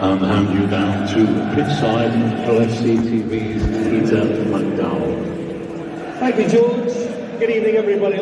and hand you down to pitchside LFC TV's Peter McDowell. Thank you, George. Good evening, everybody.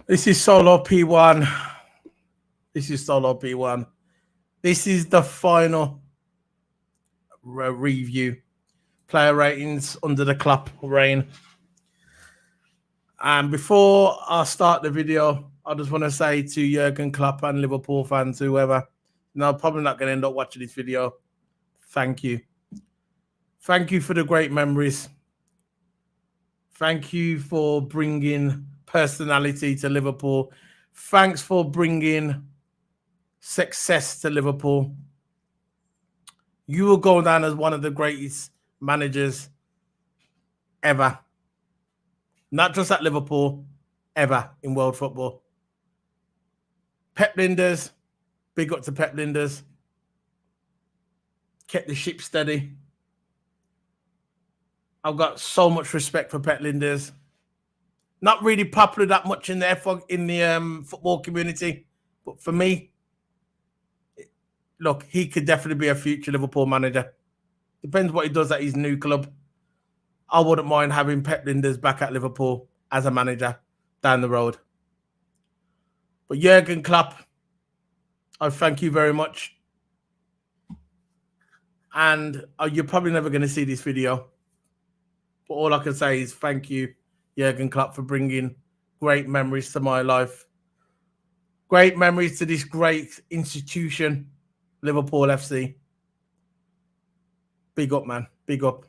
This is Solo P1. This is Solo P1. This is the final review. Player ratings under the Klopp reign. And before I start the video, I just want to say to Jurgen Klopp and Liverpool fans, whoever, no, probably not going to end up watching this video. Thank you. Thank you for the great memories. Thank you for bringing personality to Liverpool. Thanks for bringing success to Liverpool. You will go down as one of the greatest managers ever. Not just at Liverpool, ever in world football. Pep Linders, big up to Pep Linders. Kept the ship steady. I've got so much respect for Pep Linders. Not really popular that much in the football community, but for me, look, he could definitely be a future Liverpool manager. Depends what he does at his new club. I wouldn't mind having Pep Linders back at Liverpool as a manager down the road. But Jurgen Klopp, I thank you very much. And you're probably never going to see this video. But all I can say is thank you, Jurgen Klopp, for bringing great memories to my life. Great memories to this great institution, Liverpool FC. Big up, man. Big up.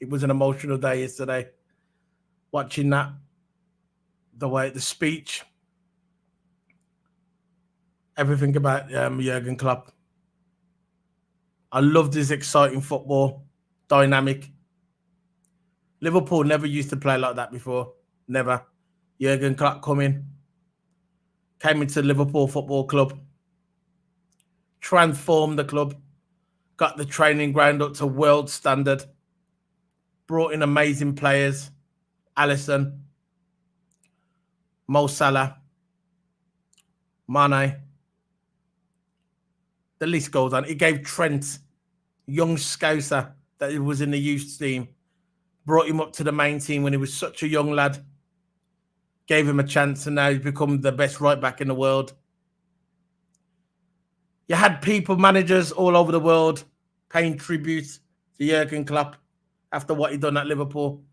It was an emotional day yesterday. Watching that, the speech, everything about Jurgen Klopp. I loved his exciting football, dynamic. Liverpool never used to play like that before. Never. Jurgen Klopp came into Liverpool Football Club, transformed the club, got the training ground up to world standard, brought in amazing players, Alisson, Mo Salah, Mane. The list goes on. He gave Trent, young Scouser that he was in the youth team, brought him up to the main team when he was such a young lad, gave him a chance, and now he's become the best right back in the world. You had people, managers all over the world paying tribute to Jurgen Klopp after what he'd done at Liverpool.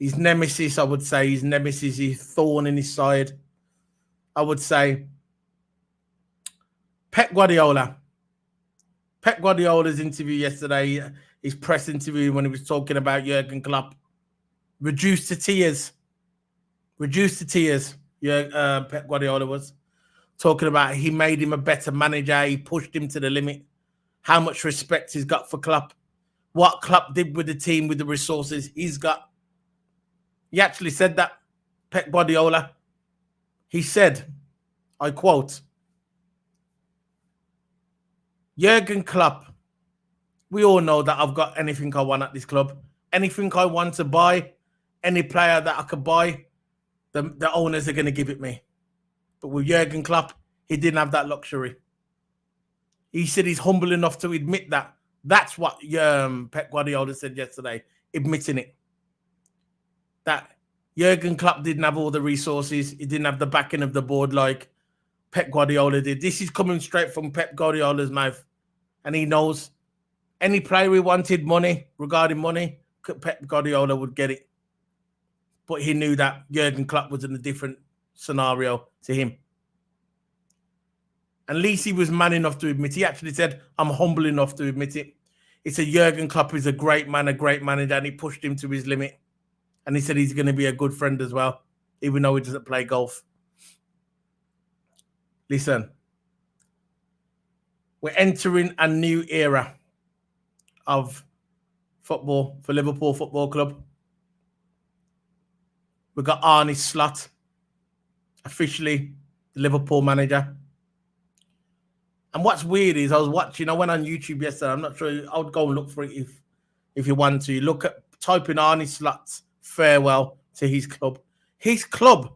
His nemesis, I would say, his thorn in his side, I would say, Pep Guardiola. Pep Guardiola's interview yesterday, his press interview when he was talking about Jurgen Klopp, reduced to tears. Pep Guardiola was. talking about he made him a better manager. He pushed him to the limit. How much respect he's got for Klopp. What Klopp did with the team, with the resources he's got. He actually said that, Pep Guardiola. He said, I quote, Jurgen Klopp, we all know that I've got anything I want at this club. Anything I want to buy, any player that I could buy, the owners are going to give it me. But with Jurgen Klopp, he didn't have that luxury. He said he's humble enough to admit that. That's what Pep Guardiola said yesterday, admitting it. That Jurgen Klopp didn't have all the resources. He didn't have the backing of the board like Pep Guardiola did. This is coming straight from Pep Guardiola's mouth. And he knows any player he wanted money, regarding money, Pep Guardiola would get it. But he knew that Jurgen Klopp was in a different scenario to him. At least he was man enough to admit. He actually said, I'm humble enough to admit it. He said Jurgen Klopp is a great man, a great manager, and he pushed him to his limit. And he said he's going to be a good friend as well, even though he doesn't play golf. Listen, we're entering a new era of football for Liverpool Football Club. We've got Arne Slot, officially the Liverpool manager. And what's weird is I was watching, I went on YouTube yesterday. I'm not sure, I would go and look for it if you want to. Look at, type in Arne Slot's farewell to his club. His club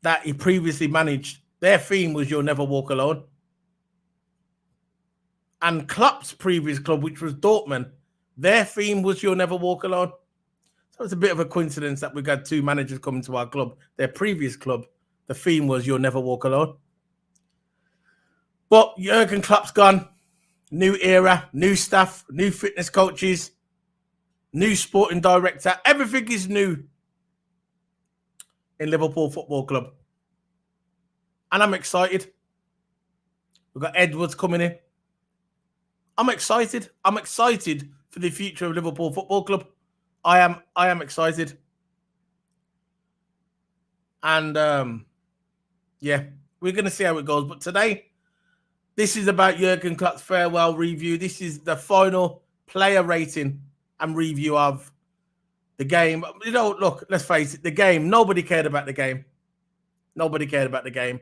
that he previously managed, their theme was You'll Never Walk Alone. And Klopp's previous club, which was Dortmund, their theme was You'll Never Walk Alone. So it's a bit of a coincidence that we got two managers coming to our club. Their previous club, the theme was You'll Never Walk Alone. But Jurgen Klopp's gone. New era, new staff, new fitness coaches, new sporting director. Everything is new in Liverpool Football Club. And I'm excited. We've got Edwards coming in. I'm excited. I'm excited for the future of Liverpool Football Club. I am excited. And yeah, we're going to see how it goes. But today, this is about Jurgen Klopp's farewell review. This is the final player rating and review of the game. You know, look, let's face it, the game, nobody cared about the game. Nobody cared about the game.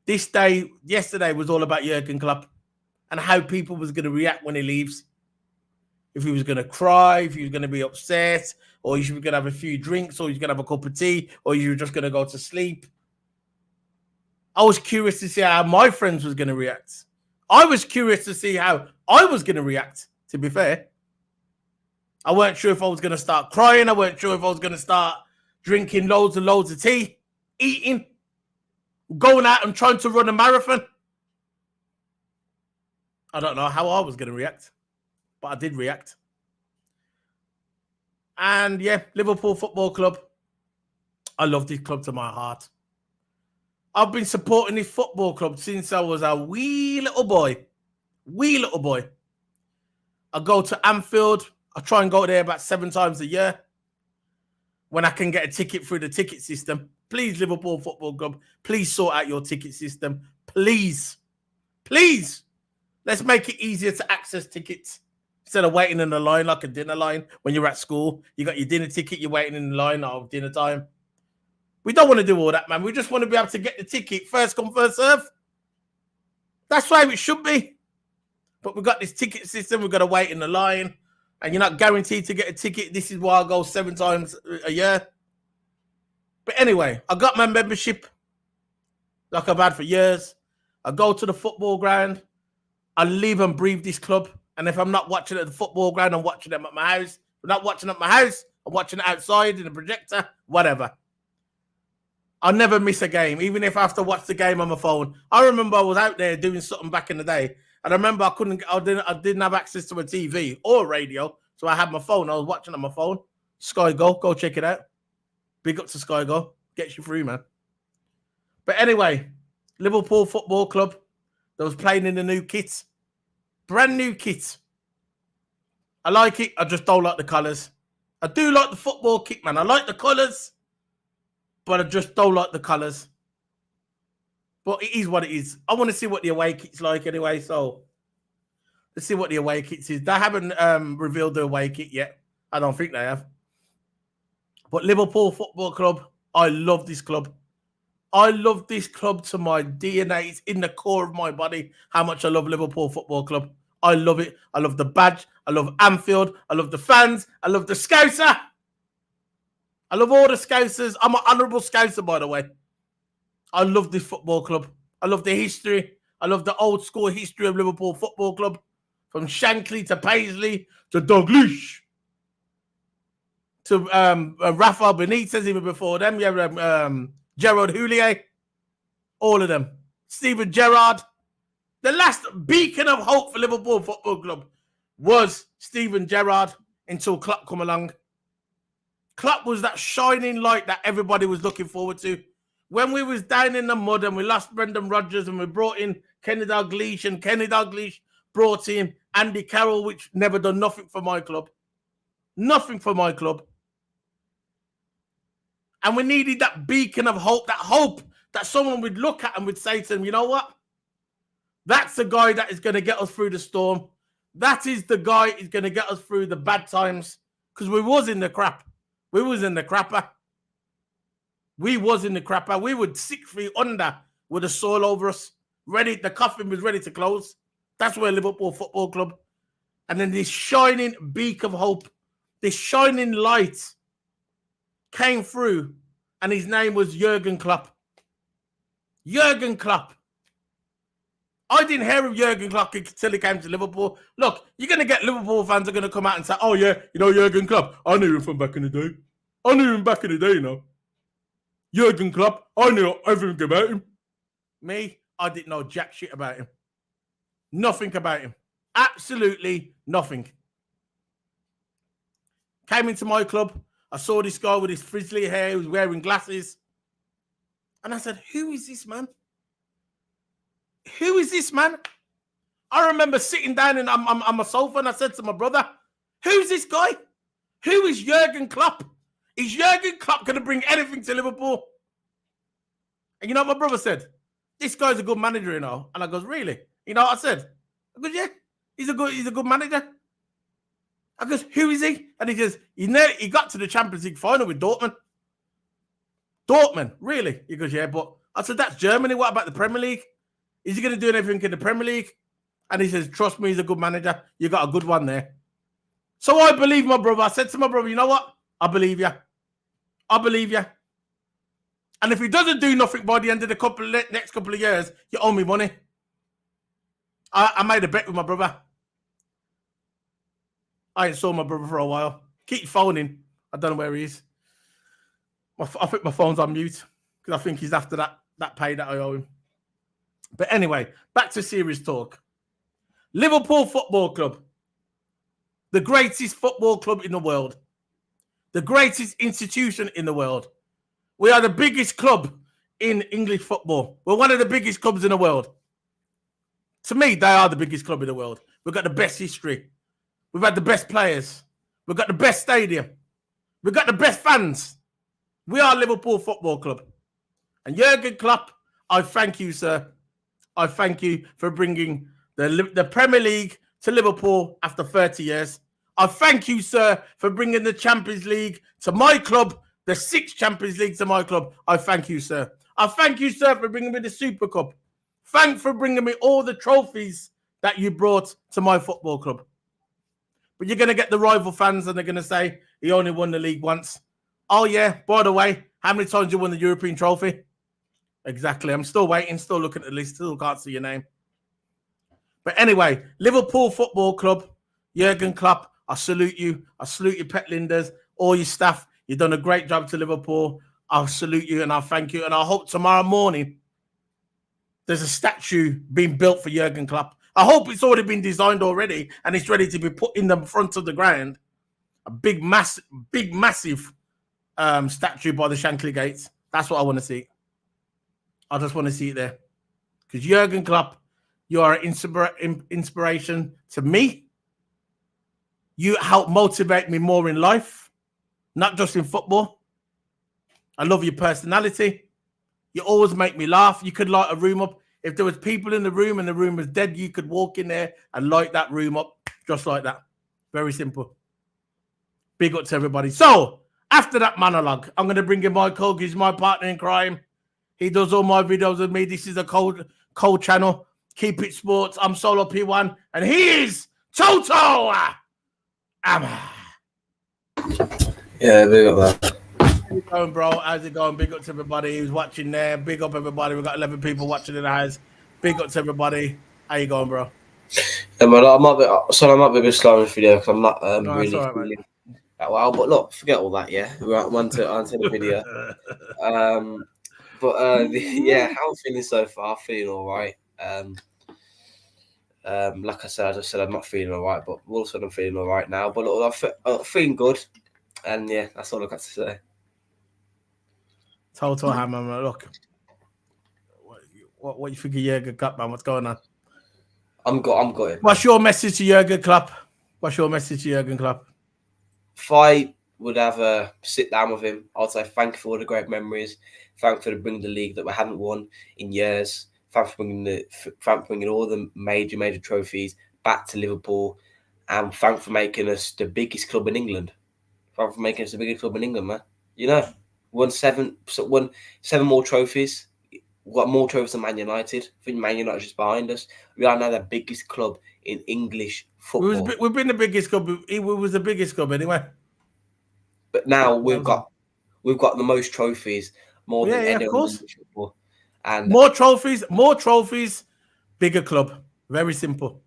This day, yesterday, was all about Jurgen Klopp and how people was going to react when he leaves. If he was going to cry, if he was going to be upset, or he was going to have a few drinks, or he's going to have a cup of tea, or you were just going to go to sleep. I was curious to see how my friends was going to react. I was curious to see how I was going to react, to be fair. I weren't sure if I was going to start crying. I weren't sure if I was going to start drinking loads and loads of tea, eating, going out and trying to run a marathon. I don't know how I was going to react, but I did react. And yeah, Liverpool Football Club. I love this club to my heart. I've been supporting this football club since I was a wee little boy. Wee little boy. I go to Anfield. I try and go there about 7 times a year when I can get a ticket through the ticket system. Please, Liverpool Football Club, please sort out your ticket system. Please. Please. Let's make it easier to access tickets instead of waiting in the line like a dinner line when you're at school. You got your dinner ticket, you're waiting in the line of dinner time. We don't want to do all that, man. We just want to be able to get the ticket first come, first serve. That's why it should be. But we've got this ticket system. We've got to wait in the line. And you're not guaranteed to get a ticket. This is why I go 7 times a year. But anyway, I got my membership like I've had for years. I go to the football ground. I live and breathe this club. And if I'm not watching it at the football ground, I'm watching them at my house. If I'm not watching at my house, I'm watching it outside in the projector, whatever. I never miss a game, even if I have to watch the game on my phone. I remember I was out there doing something back in the day, and I remember I didn't have access to a TV or a radio, so I had my phone. I was watching on my phone. Sky Go check it out. Big up to Sky Go, gets you through, man. But anyway, Liverpool Football Club that was playing in the new kit, brand new kit. I like it. I just don't like the colours. I do like the football kit, man. I like the colours. But I just don't like the colours. But it is what it is. I want to see what the away kit's like anyway. So let's see what the away kit is. They haven't revealed the away kit yet. I don't think they have. But Liverpool Football Club, I love this club. I love this club to my DNA. It's in the core of my body how much I love Liverpool Football Club. I love it. I love the badge. I love Anfield. I love the fans. I love the Scouser. I love all the Scousers. I'm an honourable Scouser, by the way. I love this football club. I love the history. I love the old school history of Liverpool Football Club. From Shankly to Paisley to Dalglish to Rafael Benitez, even before them. You have Gerard Houllier. All of them. Steven Gerrard. The last beacon of hope for Liverpool Football Club was Steven Gerrard until Klopp come along. Klopp was that shining light that everybody was looking forward to. When we was down in the mud and we lost Brendan Rodgers and we brought in Kenny Dalglish, and Kenny Dalglish brought in Andy Carroll, which never done nothing for my club. Nothing for my club. And we needed that beacon of hope that someone would look at and would say to them, you know what? That's the guy that is going to get us through the storm. That is the guy who's going to get us through the bad times. Because we was in the crap. We was in the crapper. We was in the crapper. We were 6 feet under with the soil over us. Ready, the coffin was ready to close. That's where Liverpool Football Club. And then this shining beak of hope, this shining light came through, and his name was Jurgen Klopp. Jurgen Klopp. I didn't hear of Jurgen Klopp until he came to Liverpool. Look, you're going to get Liverpool fans are going to come out and say, oh, yeah, you know Jurgen Klopp. I knew him from back in the day. I knew him back in the day, you know. Jurgen Klopp, I knew everything about him. Me, I didn't know jack shit about him. Nothing about him. Absolutely nothing. Came into my club. I saw this guy with his frizzly hair. He was wearing glasses. And I said, who is this man? Who is this man? I remember sitting down on my sofa and I said to my brother, who's this guy? Who is Jurgen Klopp? Is Jurgen Klopp going to bring anything to Liverpool? And you know what my brother said? This guy's a good manager, you know. And I goes, really? You know what I said? I goes, yeah, he's a good manager. I goes, who is he? And he says, he got to the Champions League final with Dortmund. Dortmund, really? He goes, yeah, but I said, that's Germany. What about the Premier League? Is he going to do anything in the Premier League? And he says, trust me, he's a good manager. You got a good one there. So I believe my brother. I said to my brother, you know what? I believe you. I believe you. And if he doesn't do nothing by the end of the next couple of years, you owe me money. I made a bet with my brother. I ain't saw my brother for a while. Keep phoning. I don't know where he is. I think my phone's on mute because I think he's after that pay that I owe him. But anyway, back to serious talk. Liverpool Football Club. The greatest football club in the world. The greatest institution in the world. We are the biggest club in English football. We're one of the biggest clubs in the world. To me, they are the biggest club in the world. We've got the best history. We've had the best players. We've got the best stadium. We've got the best fans. We are Liverpool Football Club. And Jurgen Klopp, I thank you, sir. I thank you for bringing the Premier League to Liverpool after 30 years. I thank you, sir, for bringing the Champions League to my club, the 6th Champions League to my club. I thank you, sir. I thank you, sir, for bringing me the Super Cup. Thanks for bringing me all the trophies that you brought to my football club. But you're going to get the rival fans and they're going to say, he only won the league once. Oh, yeah, by the way, how many times you won the European trophy? Exactly. I'm still waiting, still looking at the list, still can't see your name. But anyway, Liverpool Football Club, Jurgen Klopp, I salute you. I salute your pet Linders, all your staff. You've done a great job to Liverpool. I salute you and I thank you. And I hope tomorrow morning there's a statue being built for Jurgen Klopp. I hope it's already been designed already and it's ready to be put in the front of the ground. A big, massive statue by the Shankly Gates. That's what I want to see. I just want to see it there. Because Jurgen Klopp, you are an inspiration to me. You help motivate me more in life, not just in football. I love your personality. You always make me laugh. You could light a room up. If there was people in the room and the room was dead, you could walk in there and light that room up just like that. Very simple. Big up to everybody. So, after that monologue, I'm going to bring in my Coke. He's my partner in crime. He does all my videos with me. This is a cold channel. Keep it sports. I'm Solo P1. And he is Toto Amma. Yeah, big up that. How's it going, bro? How's it going? Big up to everybody who's watching there. Big up everybody. We've got 11 people watching in the house. Big up to everybody. How you going, bro? Yeah, man, I might be a bit slow in this video because I'm not really all right, feeling that well. But look, forget all that. Yeah, we're on to the video. Yeah, how I'm feeling so far? Feeling all right. Like I said, I'm not feeling all right, but all of a sudden I'm feeling all right now. But look, I'm feeling good, and yeah, that's all I got to say. Toto Hammer, man. Look, what you think of Jurgen Klopp, man? What's going on? I'm good. What's your message to Jurgen Klopp? What's your message to Jurgen Klopp? If I would have a sit down with him, I'd say thank you for all the great memories. Thank you for bringing the league that we haven't won in years. Thank you for bringing all the major trophies back to Liverpool, and thank you for making us the biggest club in England. Thank you for making us the biggest club in England, man. You know, won seven more trophies. We've got more trophies than Man United. I think Man United is just behind us. We are now the biggest club in English football. We've been the biggest club. We was the biggest club anyway. But now we've got the most trophies, more than anyone in English football. And more trophies, bigger club. Very simple.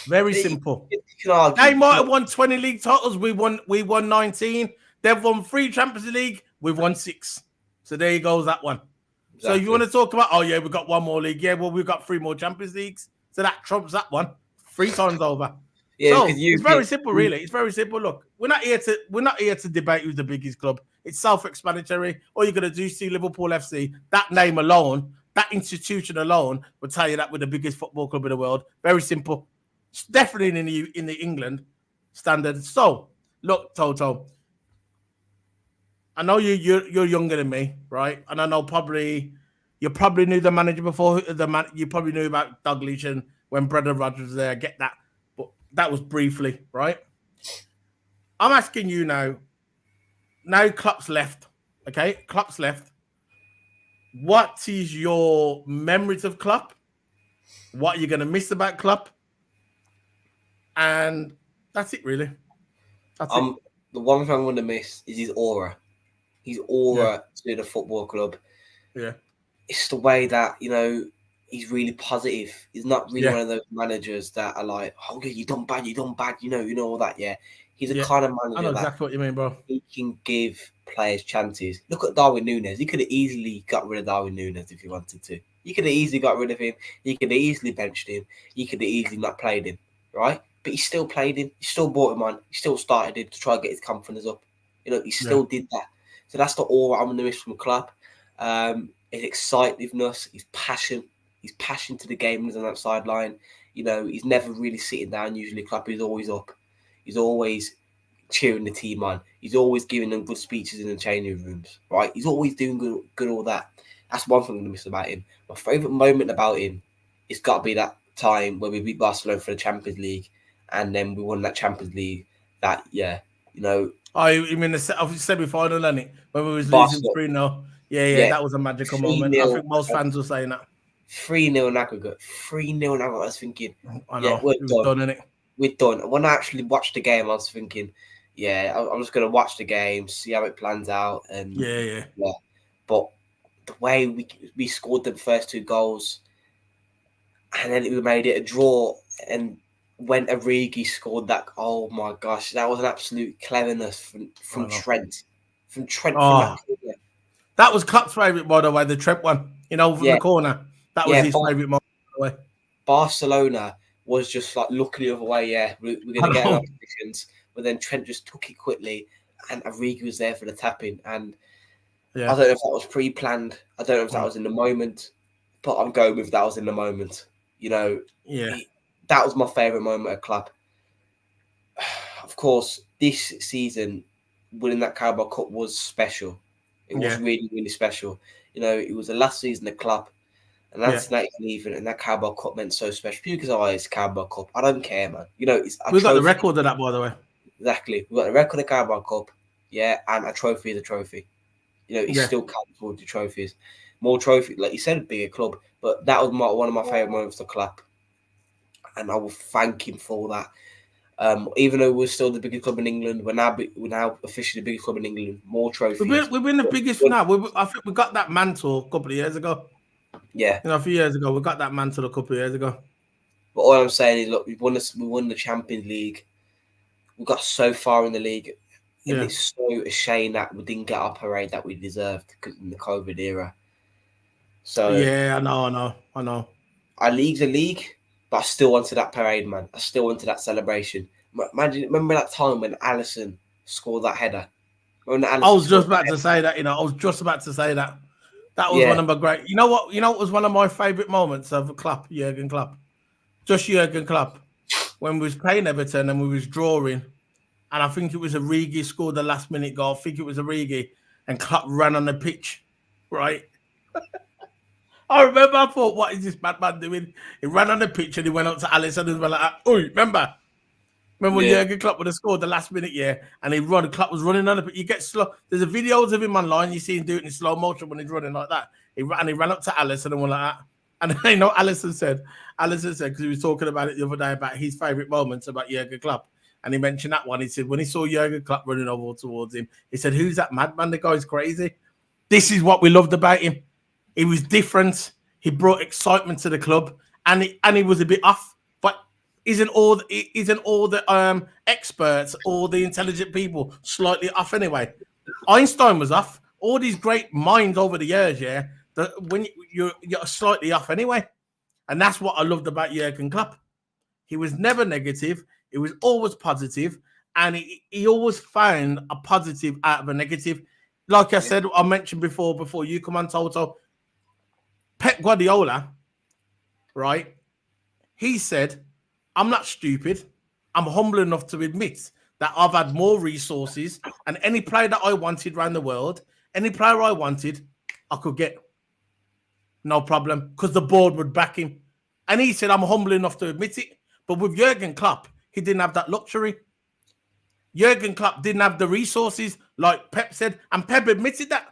Very simple. They might have won 20 league titles. We won 19. They've won 3 Champions League. We've won 6. So there you goes, that one. Exactly. So if you want to talk about, oh yeah, we've got 1 more league. Yeah, well, we've got 3 more Champions Leagues. So that trumps that one 3 times over. Yeah, so it's very simple, really. It's very simple. Look, we're not here to debate who's the biggest club. It's self-explanatory. All you're gonna do is see Liverpool FC. That name alone, that institution alone, will tell you that we're the biggest football club in the world. Very simple. It's definitely in the England standard. So look, Toto. I know you're younger than me, right? And I know you probably knew the manager before you probably knew about Douglas and when Brendan Rodgers was there. I get that, but that was briefly, right? I'm asking you now. Now Klopp's left, okay? Klopp's left. What is your memories of Klopp? What are you gonna miss about Klopp? And that's it, really. That's it. The one thing I'm gonna miss is his aura. His aura to the football club. Yeah. It's the way that, he's really positive. He's not really one of those managers that are like, oh, yeah, you done bad, you know all that, yeah. He's a kind of manager I know exactly what you mean, bro. He can give players chances. Look at Darwin Núñez. He could have easily got rid of Darwin Núñez if he wanted to. You could have easily got rid of him. You could have easily benched him. You could have easily not played him, right? But he still played him. He still brought him on. He still started him to try and get his confidence up. He still did that. So that's the aura I'm going to miss from Klopp. His excitedness, his passion to the game on that sideline. He's never really sitting down. Usually, Klopp is always up. He's always cheering the team on. He's always giving them good speeches in the changing rooms. Right? He's always doing good all that. That's one thing I'm going to miss about him. My favourite moment about him, it's got to be that time where we beat Barcelona for the Champions League, and then we won that Champions League. That Oh, you mean the semi-final, isn't it? When we was losing 3-0. Yeah, that was a magical moment. I think most fans were saying that. 3-0 in aggregate. 3-0 in aggregate. I was thinking, I know. We're done, innit? We're done. When I actually watched the game, I was thinking, I'm just going to watch the game, see how it plans out. And yeah. But the way we scored the first 2 goals, and then we made it a draw, and when Origi scored that, oh my gosh, that was an absolute cleverness from Trent. From Trent. That was Klopp's favourite, by the way, the Trent one, from the corner. That was his favourite moment, by the way. Barcelona was just like looking the other way, we're going to get our positions. But then Trent just took it quickly, and Origi was there for the tapping. And I don't know if that was pre-planned. I don't know if that was in the moment, but I'm going with that was in the moment. That was my favourite moment at Klopp. Of course, this season, winning that Carabao Cup was special. It was really, really special. You know, it was the last season of Klopp, and that's not leaving, and that Carabao Cup meant so special. People can say, "Oh, it's Carabao Cup." I don't care, man. You know, it's a We got the trophy. record of that, by the way. Exactly, we got the record of Carabao Cup, yeah, and a trophy is a trophy. You know, it still counts towards the trophies. More trophy, like you said, a bigger club, but that was one of my favourite moments to Klopp, and I will thank him for that. Even though we're still the biggest club in England, we're now officially the biggest club in England. More trophies. We've been the biggest now. I think we got that mantle a couple of years ago. Yeah, you know, a few years ago, we got that mantle a couple of years ago. But all I'm saying is, look, we won the Champions League. We got so far in the league, and it's so a shame that we didn't get our parade that we deserved in the COVID era. So yeah, I know. Our league's a league, but I still wanted that parade, man. I still wanted that celebration. Remember that time when Alisson scored that header? I was just about to say that. I was just about to say that. That was one of my great. You know what? What was one of my favourite moments of Klopp, Jurgen Klopp, just Jurgen Klopp, when we was playing Everton and we was drawing, and I think it was Origi scored the last minute goal. I think it was Origi, and Klopp ran on the pitch, right? I remember. I thought, what is this madman doing? He ran on the pitch and he went up to Alisson and was like, "Oh, remember when Jurgen Klopp would have scored the last minute, and Klopp was running on it. You get slow. There's a videos of him online. You see him do it in slow motion when he's running like that. He ran up to Alisson and went like that. And you know, Alisson said, because he was talking about it the other day about his favourite moments about Jurgen Klopp. And he mentioned that one. He said, when he saw Jurgen Klopp running over towards him, he said, "Who's that madman? The guy's crazy." This is what we loved about him. He was different. He brought excitement to the club, and he was a bit off. Isn't all the experts or the intelligent people slightly off anyway? Einstein was off. All these great minds over the years, that when you're slightly off anyway, and that's what I loved about Jurgen Klopp. He was never negative. He was always positive, and he always found a positive out of a negative. Like I said, I mentioned before you come on, Toto. Pep Guardiola, right? He said, "I'm not stupid. I'm humble enough to admit that I've had more resources and any player that I wanted around the world, any player I wanted, I could get. No problem, because the board would back him." And he said, "I'm humble enough to admit it." But with Jurgen Klopp, he didn't have that luxury. Jurgen Klopp didn't have the resources, like Pep said, and Pep admitted that.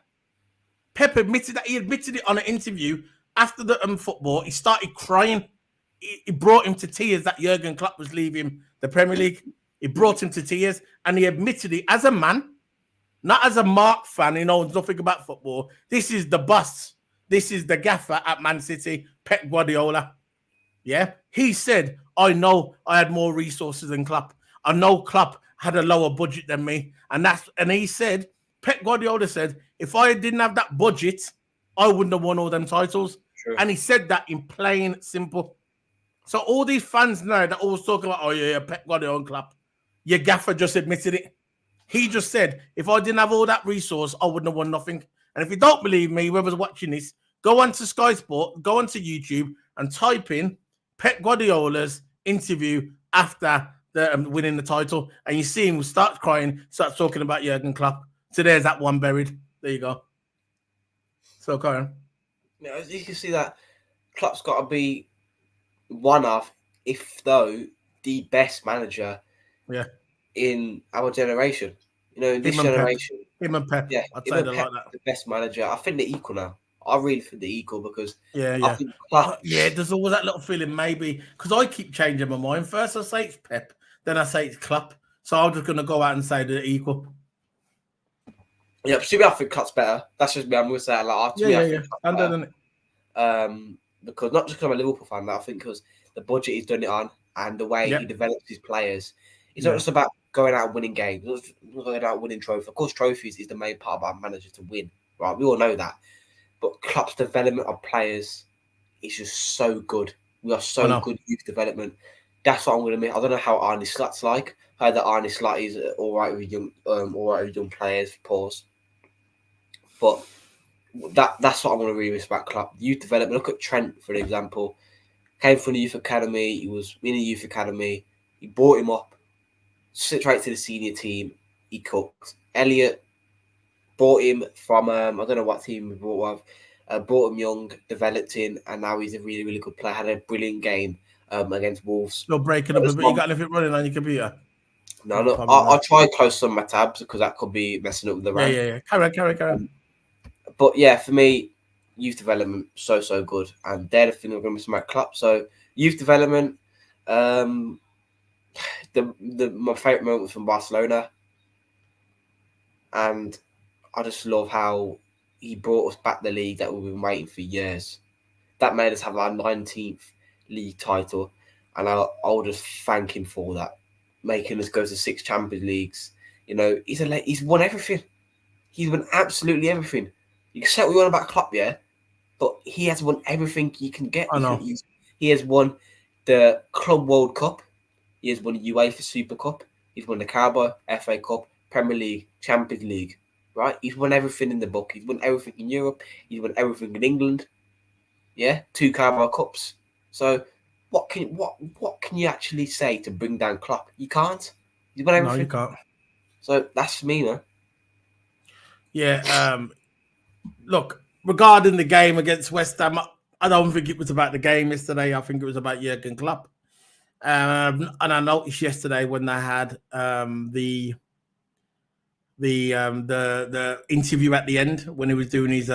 He admitted it on an interview after the football. He started crying. It brought him to tears that Jurgen Klopp was leaving the Premier League. It brought him to tears, and he admitted it as a man, not as a Mark fan who knows nothing about football. This is the boss. This is the gaffer at Man City, Pep Guardiola. Yeah, he said, "I know I had more resources than Klopp. I know Klopp had a lower budget than me," and he said, Pep Guardiola said, "If I didn't have that budget, I wouldn't have won all them titles." True. And he said that in plain simple. So all these fans now that always talk about, "Oh yeah, Pep Guardiola and Klopp," your gaffer just admitted it. He just said, "If I didn't have all that resource, I wouldn't have won nothing." And if you don't believe me, whoever's watching this, go onto Sky Sport, go onto YouTube, and type in Pep Guardiola's interview after the winning the title, and you see him start crying, start talking about Jurgen Klopp. So there's that one buried. There you go. So, Karen. Yeah, you can see that Klopp's got to be one of, if though, the best manager in our generation. You know, in this generation. Him and Pep. Yeah, I'd say they're like that. The best manager. I think they're equal now. I really think they're equal because I think there's always that little feeling maybe because I keep changing my mind. First I say it's Pep, then I say it's Klopp. So I'm just gonna go out and say they're equal. Yeah, I think Klopp's better. That's just me. I'm gonna say it like because not just because I'm a Liverpool fan, but I think because the budget he's done it on and the way he develops his players. It's not just about going out and winning games. It's not going out and winning trophies. Of course, trophies is the main part of our manager to win, right? We all know that. But Klopp's development of players is just so good. We are so good youth development. That's what I'm going to admit. I don't know how Arne Slot's like. I heard that Arne Slot is all right with young players. Pause. But that's what I'm going to really respect Klopp. Youth development. Look at Trent, for example. Came from the youth academy. He was in the youth academy. He brought him up straight to the senior team. He cooked. Elliot brought him from I don't know what team he brought up. brought him young, developed him, and now he's a really, really good player. Had a brilliant game against Wolves. Still breaking up a bit. You got anything running on your computer? No, No no. problem, I'll try and close some of my tabs because that could be messing up with the RAM. Yeah. Carry on. But yeah, for me, youth development so good, and they're the thing I'm going to miss about Klopp. So youth development, my favorite moment was from Barcelona, and I just love how he brought us back the league that we've been waiting for years. That made us have our 19th league title, and I'll just thank him for that, making us go to 6 Champions Leagues. You know, he's won everything. He's won absolutely everything. You can say what you want about Klopp, yeah, but he has won everything you can get. I know. He has won the Club World Cup. He has won the UEFA Super Cup. He's won the Carabao, FA Cup, Premier League, Champions League. Right? He's won everything in the book. He's won everything in Europe. He's won everything in England. Yeah, 2 Carabao Cups. So what can you actually say to bring down Klopp? You can't. He's won everything. No, you can't. So that's me, man. Yeah. Look, regarding the game against West Ham, I don't think it was about the game yesterday. I think it was about Jurgen Klopp. And I noticed yesterday when they had the interview at the end when he was doing his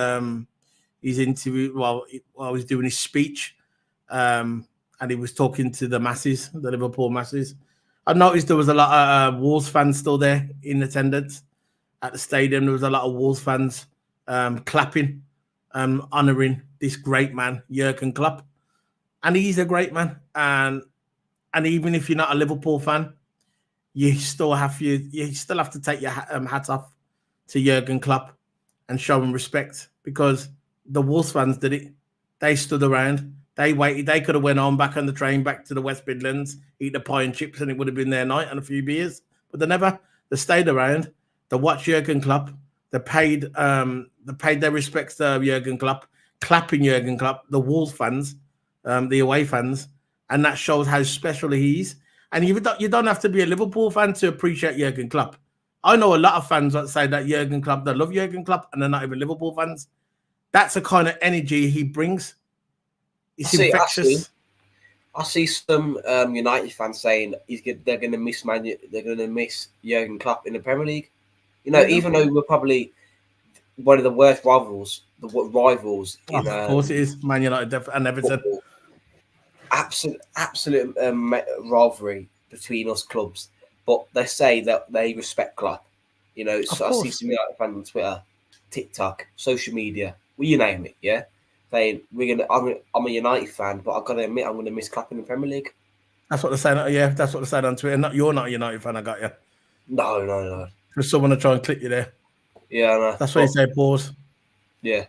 interview while he was doing his speech, and he was talking to the masses, the Liverpool masses. I noticed there was a lot of Wolves fans still there in attendance at the stadium. There was a lot of Wolves fans clapping, honouring this great man, Jurgen Klopp, and he's a great man. And even if you're not a Liverpool fan, you still have to take your hat off to Jurgen Klopp and show him respect, because the Wolves fans did it. They stood around. They waited. They could have went on back on the train back to the West Midlands, eat the pie and chips, and it would have been their night and a few beers. But they never. They stayed around. They watched Jurgen Klopp. They paid their respects to Jurgen Klopp, clapping Jurgen Klopp. The Wolves fans, the away fans, and that shows how special he is. And you don't have to be a Liverpool fan to appreciate Jurgen Klopp. I know a lot of fans that say that Jurgen Klopp, they love Jurgen Klopp, and they're not even Liverpool fans. That's the kind of energy he brings. It's infectious. I see some United fans saying they're going to miss Jurgen Klopp in the Premier League. You know, even though we're probably one of the worst rivals. Of course, it is Man United and Everton. Football. Absolute rivalry between us clubs, but they say that they respect Klopp. You know, so I see some United fans on Twitter, TikTok, social media, well, you name it, yeah, saying I'm a United fan, but I've got to admit I'm going to miss Klopp in the Premier League. That's what they're saying. Yeah, that's what they said on Twitter. You're not a United fan. I got you. No. There's someone to try and click you there. Yeah, I know. That's why you say pause. Yeah.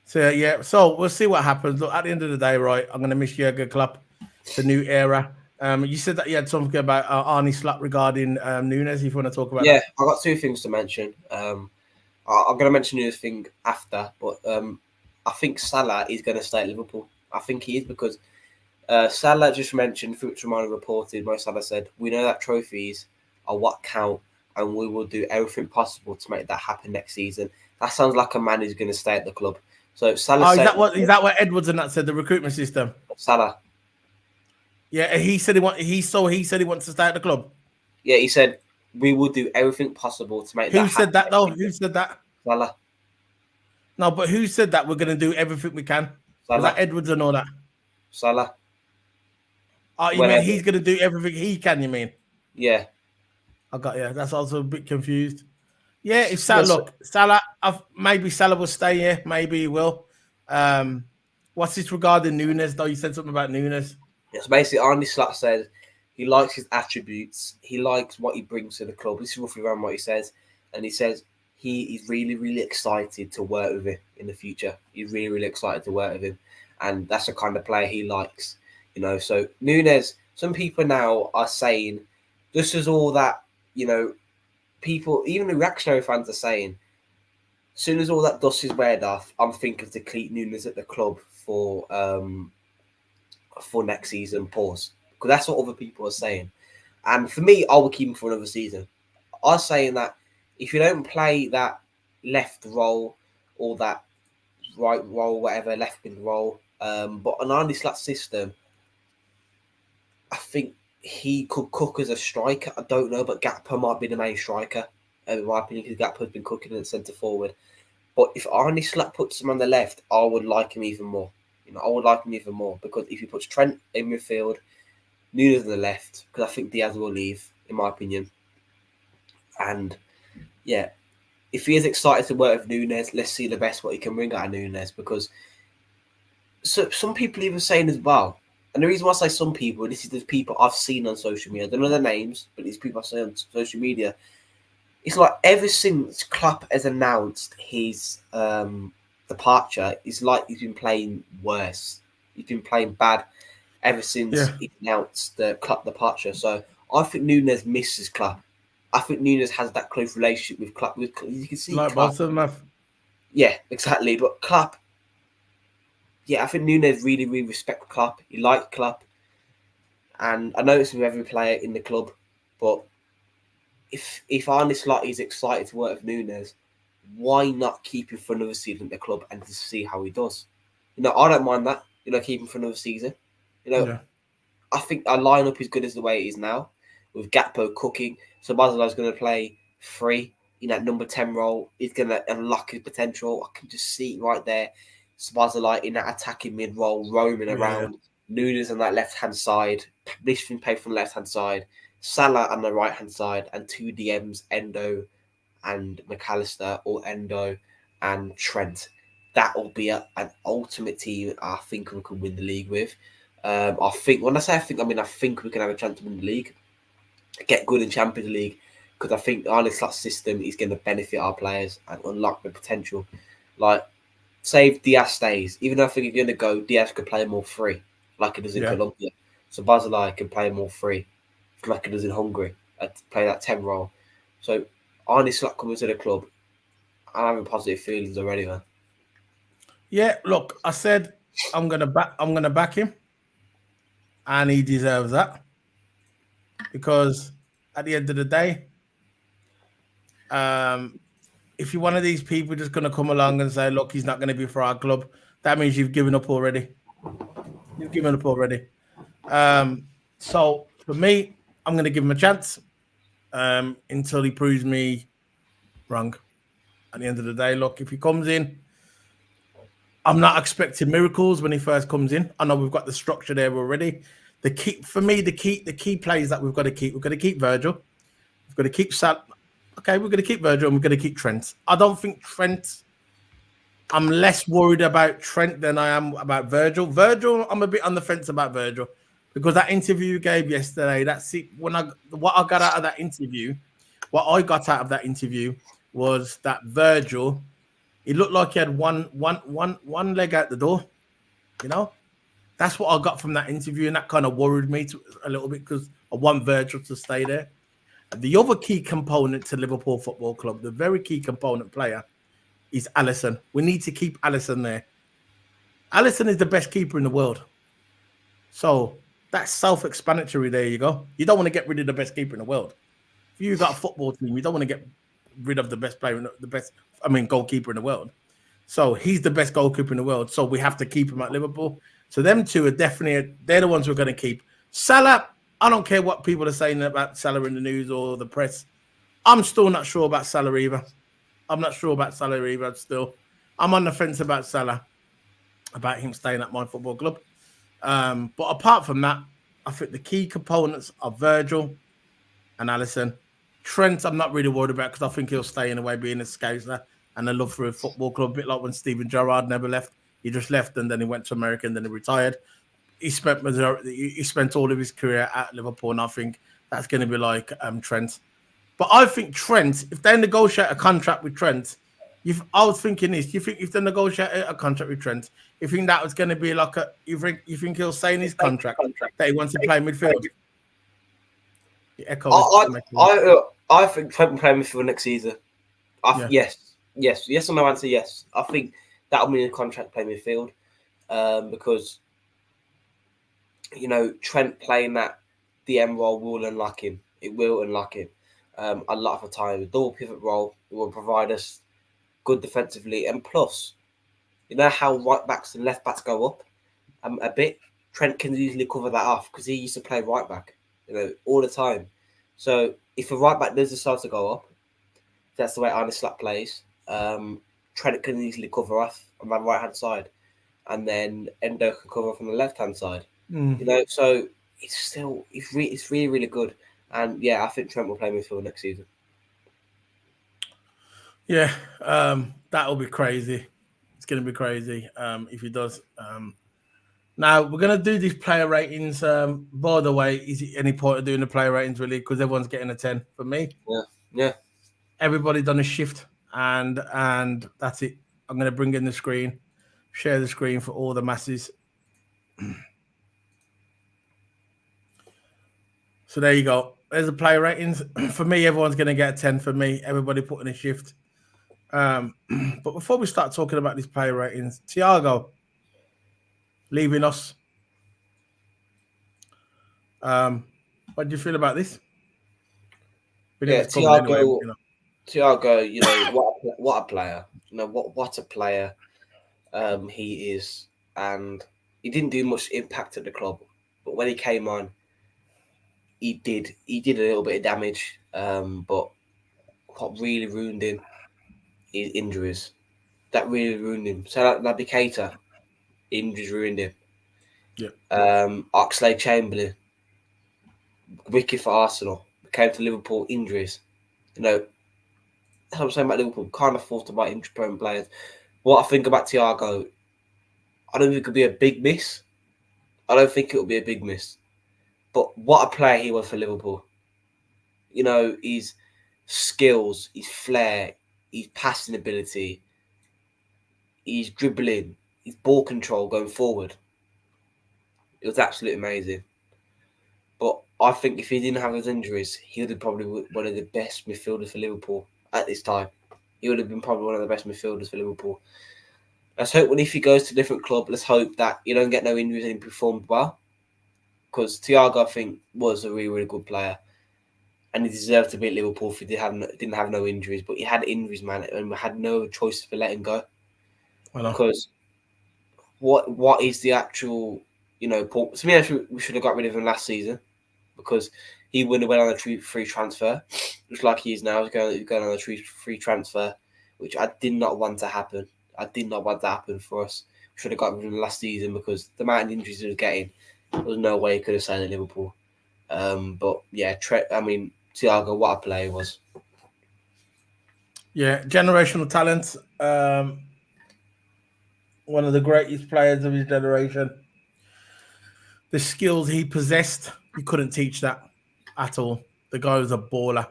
So yeah, so we'll see what happens. Look, at the end of the day, right, I'm going to miss Jurgen Klopp, the new era. You said that you had something about Arnie Slot regarding Nunes. If you want to talk about that. I've got 2 things to mention. I'm going to mention the thing after, but I think Salah is going to stay at Liverpool. I think he is, because Salah just mentioned, which Romano reported, where Salah said, "We know that trophies are what count, and we will do everything possible to make that happen next season." That sounds like a man who's going to stay at the club. So Salah said, is that what Edwards and that said, the recruitment system? Salah. Yeah, he said he wants to stay at the club. Yeah, he said we will do everything possible to make that happen. Who said that though? Who said that? Salah. No, but who said that we're going to do everything we can? Was that Edwards and all that? Salah. Oh, you mean he's going to do everything he can, you mean? Yeah. I got you. That's also a bit confused. Yeah, if Salah, maybe Salah will stay here. Maybe he will. What's this regarding Nunes, though? You said something about Nunes. Yes, basically, Arnie Slot said he likes his attributes. He likes what he brings to the club. This is roughly around what he says. And he says he is really, really excited to work with him in the future. He's really, really excited to work with him. And that's the kind of player he likes. You know, so Nunes, some people now are saying this is all that, you know, people, even the reactionary fans are saying, as soon as all that dust is weared off, I'm thinking to keep Nunes at the club for next season, pause. Because that's what other people are saying. And for me, I would keep him for another season. I was saying that if you don't play that left role or that right role, whatever, left mid role. But on Arne Slot's system, I think he could cook as a striker. I don't know, but Gakpo might be the main striker, in my opinion, because Gakpo's been cooking at centre forward. But if Arne Slot puts him on the left, I would like him even more. I would like him even more because if he puts Trent in midfield, Nunes on the left, because I think Diaz will leave, in my opinion. And yeah, if he is excited to work with Nunes, let's see the best what he can bring out of Nunes. Because some people even saying as well, and the reason why I say some people, this is the people I've seen on social media. I don't know their names, but these people I see on social media. It's like ever since Klopp has announced his departure, it's like he's been playing worse. He's been playing bad ever since he announced the Klopp departure. So I think Nunes misses Klopp. I think Nunes has that close relationship with Klopp. You can see like Klopp. both of them have. Yeah, exactly. But Klopp, yeah, I think Nunes really, really respects Klopp. He likes Klopp. And I know it's with every player in the club, but if Arne Slot is excited to work with Nunes, why not keep him for another season at the club and to see how he does? I don't mind that. Keep him for another season. I think our lineup is good as the way it is now, with Gakpo cooking. So Basilai's going to play free in that number 10 role. He's going to unlock his potential. I can just see it right there. Szoboszlai in that attacking mid role, roaming around. Nunes on that left hand side. This played from the left hand side. Salah on the right hand side, and two DMs, Endo and McAllister, or Endo and Trent. That will be an ultimate team I think we could win the league with. I think when I say I mean I think we can have a chance to win the league, get good in Champions League, because I think Arne Slot's system is going to benefit our players and unlock the potential. Like, say if Diaz stays, even though I think if you're going to go, Diaz could play more free, like it does in Colombia. So Basilai can play more free, like it does in Hungary, play that 10 role. So Arne Slot coming to the club, I'm having positive feelings already, man. Yeah, look, I said I'm gonna back him, and he deserves that, because at the end of the day, if you're one of these people just gonna come along and say, look, he's not gonna be for our club, that means you've given up already. You've given up already. So for me, I'm gonna give him a chance until he proves me wrong. At the end of the day, look, if he comes in, I'm not expecting miracles when he first comes in. I know we've got the structure there already. The key plays that we've got to keep. We've got to keep Virgil. We've got to keep Sal. Okay, we're going to keep Virgil and we're going to keep Trent. I don't think Trent. I'm less worried about Trent than I am about Virgil. Virgil, I'm a bit on the fence about Virgil, because that interview you gave yesterday. That's it. What I got out of that interview was that Virgil. It looked like he had one leg out the door. That's what I got from that interview, and that kind of worried me a little bit, because I want Virgil to stay there. And the other key component to Liverpool Football Club, the very key component player, is Alisson. We need to keep Alisson there. Alisson is the best keeper in the world. So that's self-explanatory. There you go. You don't want to get rid of the best keeper in the world. If you've got a football team, you don't want to get rid of the best player, goalkeeper in the world. So he's the best goalkeeper in the world. So we have to keep him at Liverpool. So them two are they're the ones we're going to keep. Salah, I don't care what people are saying about Salah in the news or the press. I'm still not sure about Salah either. Still. I'm on the fence about Salah, about him staying at my football club. But apart from that, I think the key components are Virgil and Alisson. Trent, I'm not really worried about, because I think he'll stay in a way, being a scouser and a love for a football club, a bit like when Steven Gerrard never left. He just left and then he went to America and then he retired. He spent all of his career at Liverpool, and I think that's going to be like Trent. But I think Trent, if they negotiate a contract with Trent, I was thinking this. You think if they negotiate a contract with Trent, you think that was going to be like you think he'll say in his contract that he wants to play midfield? I think Trent will play midfield next season. Yes. On my answer, yes. I think that'll mean a contract play midfield, because Trent playing that DM role will unlock him. It will unlock him a lot of the time. The double pivot role will provide us good defensively, and plus, You know how right backs and left backs go up a bit? Trent can easily cover that off because he used to play right back, all the time. So if a right back does decide to go up, that's the way Arne Slot plays. Trent can easily cover off on the right hand side, and then Endo can cover from the left hand side. So it's really really good. And yeah, I think Trent will play midfield next season. Yeah, that'll be crazy. It's going to be crazy if he does. Now we're going to do these player ratings. By the way, is it any point of doing the player ratings really? Because everyone's getting a 10 for me. Yeah. Everybody done a shift, and that's it. I'm going to bring in the screen, share the screen for all the masses. So there you go. There's the player ratings. For me, everyone's going to get a 10 for me. Everybody putting a shift. But before we start talking about these player ratings, Thiago leaving us. What do you feel about this? Thiago, what a player. What a player he is. And he didn't do much impact at the club. But when he came on, he did a little bit of damage. But what really ruined him is injuries. That really ruined him. So that Naby Keita, injuries ruined him. Yeah. Oxlade-Chamberlain, wicked for Arsenal. Came to Liverpool, injuries. That's what I'm saying about Liverpool. Can't afford to buy injury-prone players. What I think about Thiago, I don't think it could be a big miss. I don't think it will be a big miss. But what a player he was for Liverpool. His skills, his flair, his passing ability, his dribbling, his ball control going forward. It was absolutely amazing. But I think if he didn't have those injuries, he would have probably one of the best midfielders for Liverpool at this time. He would have been probably one of the best midfielders for Liverpool. Let's hope if he goes to a different club, let's hope that you don't get no injuries and he performed well. Because Thiago, I think, was a really, really good player. And he deserved to be at Liverpool if he didn't have no injuries. But he had injuries, man, and we had no choice for letting go. Because what is the actual, point? To me, we should have got rid of him last season because he wouldn't have went on a free transfer, just like he is now. He's going on a free transfer, which I did not want to happen. I did not want that to happen for us. We should have got rid of him last season because the amount of injuries he was getting, there was no way he could have signed at Liverpool. But yeah, Thiago, what a player he was. Yeah, generational talent. One of the greatest players of his generation. The skills he possessed, you couldn't teach that at all. The guy was a baller.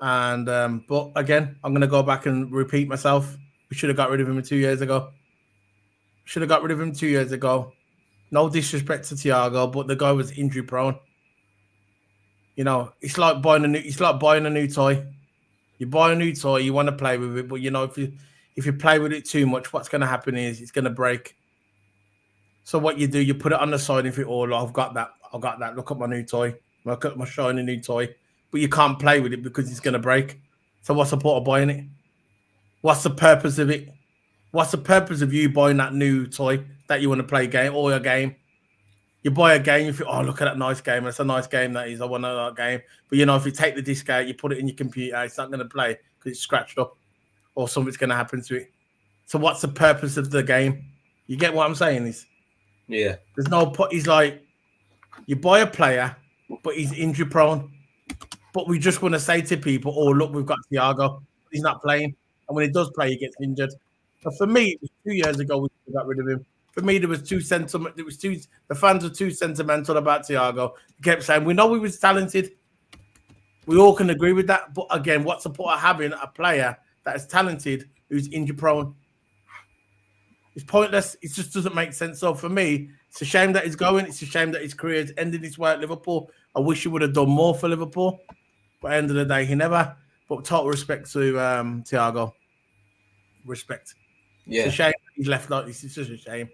And but again, I'm going to go back and repeat myself. We should have got rid of him 2 years ago. Should have got rid of him 2 years ago. No disrespect to Thiago, but the guy was injury prone. It's like buying a new toy. You buy a new toy, you want to play with it, but if you play with it too much, what's going to happen is it's going to break. So what you do, you put it on the side and think, oh, I've got that. Look at my new toy. Look at my shiny new toy. But you can't play with it because it's going to break. So what's the point of buying it? What's the purpose of it? What's the purpose of you buying that new toy that you want to play a game or a game? You buy a game, you think, oh, look at that nice game. It's a nice game that is. I want that game. But, if you take the disc out, you put it in your computer, it's not going to play because it's scratched up or something's going to happen to it. So what's the purpose of the game? You get what I'm saying? Yeah. There's no point. He's like, you buy a player, but he's injury prone. But we just want to say to people, oh, look, we've got Thiago. He's not playing. And when he does play, he gets injured. But for me, 2 years ago, we got rid of him. For me, there was the fans were too sentimental about Thiago. They kept saying, we know he was talented. We all can agree with that. But again, what's the point of having a player that is talented who's injury prone? It's pointless. It just doesn't make sense. So for me, it's a shame that he's going. It's a shame that his career has ended this way at Liverpool. I wish he would have done more for Liverpool. But at the end of the day, he never. But total respect to Thiago. Respect. Yeah. It's a shame he's left like this. It's just a shame.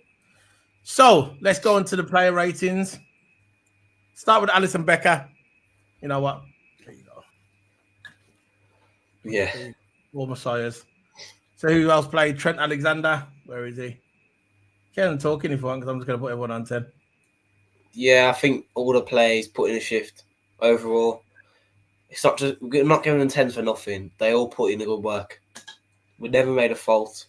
So let's go into the player ratings. Start with Alisson Becker. You know what? There you go. Yeah. All messiahs. So who else played? Trent Alexander. Where is he? Can't talk if you want because I'm just going to put everyone on 10. Yeah, I think all the players put in a shift overall. It's not just we're not giving them 10s for nothing. They all put in the good work. We never made a fault.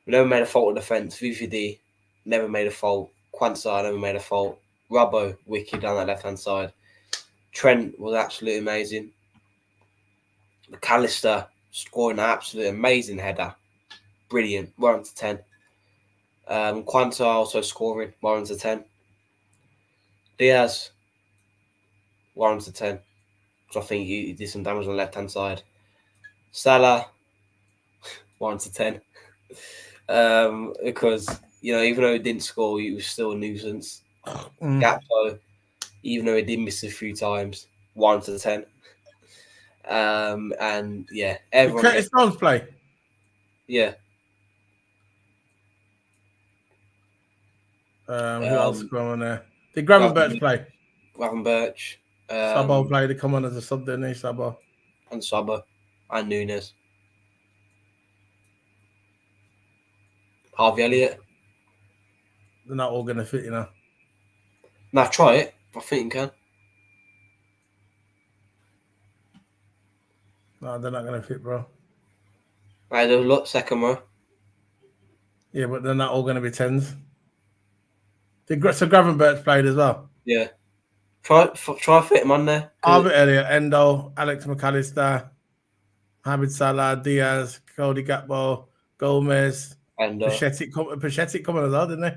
We never made a fault in defence. VVD never made a fault. Quansah never made a fault. Robbo wicked down that left hand side. Trent was absolutely amazing. McAllister scoring an absolutely amazing header. Brilliant. 1 out of 10. Quansah also scoring 1 out of 10. Diaz 1 out of 10. So I think he did some damage on the left hand side. Salah 1 out of 10. Because even though he didn't score, he was still a nuisance. Gakpo, even though he did miss a few times, 1 out of 10. And yeah, everyone. Curtis Stones play. Yeah. Who else come on there? Did Gravenberch play? Gravenberch. Sabo played. They come on as a sub, didn't he? Sabo. And Saba. And Nunes. Harvey Elliott. They're not all going to fit, Now try it. I think you can. No, they're not going to fit, bro. Right, look, second row. Yeah, but they're not all going to be 10s. So Gravenberch played as well. Yeah. Try fit him on there. Harvey Elliott, Endo, Alex McAllister, Mohamed Salah, Diaz, Cody Gakpo, Gomez, And Pachetic coming as well, didn't they?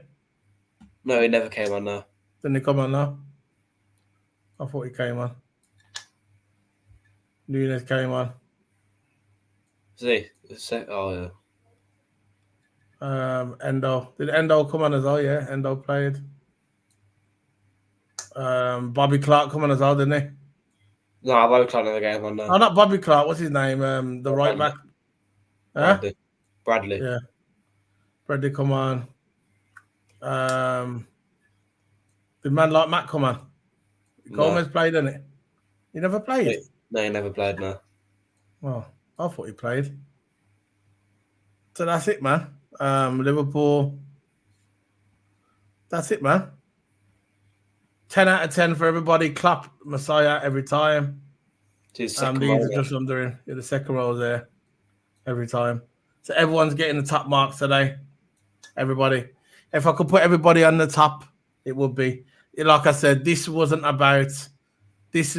No, he never came on there. Didn't he come on now? I thought he came on. Nunes came on. See? Oh, yeah. Endo. Did Endo come on as well? Yeah, Endo played. Bobby Clark come on as well, didn't he? No, Bobby Clark never came on there. Oh, not Bobby Clark. What's his name? The right back. Bradley. Yeah. Bradley come on. Did man like Matt come on? Gomez played, didn't it? He never played? No, he never played, no. Well, I thought he played. So that's it, man. Liverpool. That's it, man. 10 out of 10 for everybody. Klopp, Messiah every time. These are just under him. Yeah, the second row there every time. So everyone's getting the top marks today. Everybody. If I could put everybody on the top, it would be. Like I said, this wasn't about the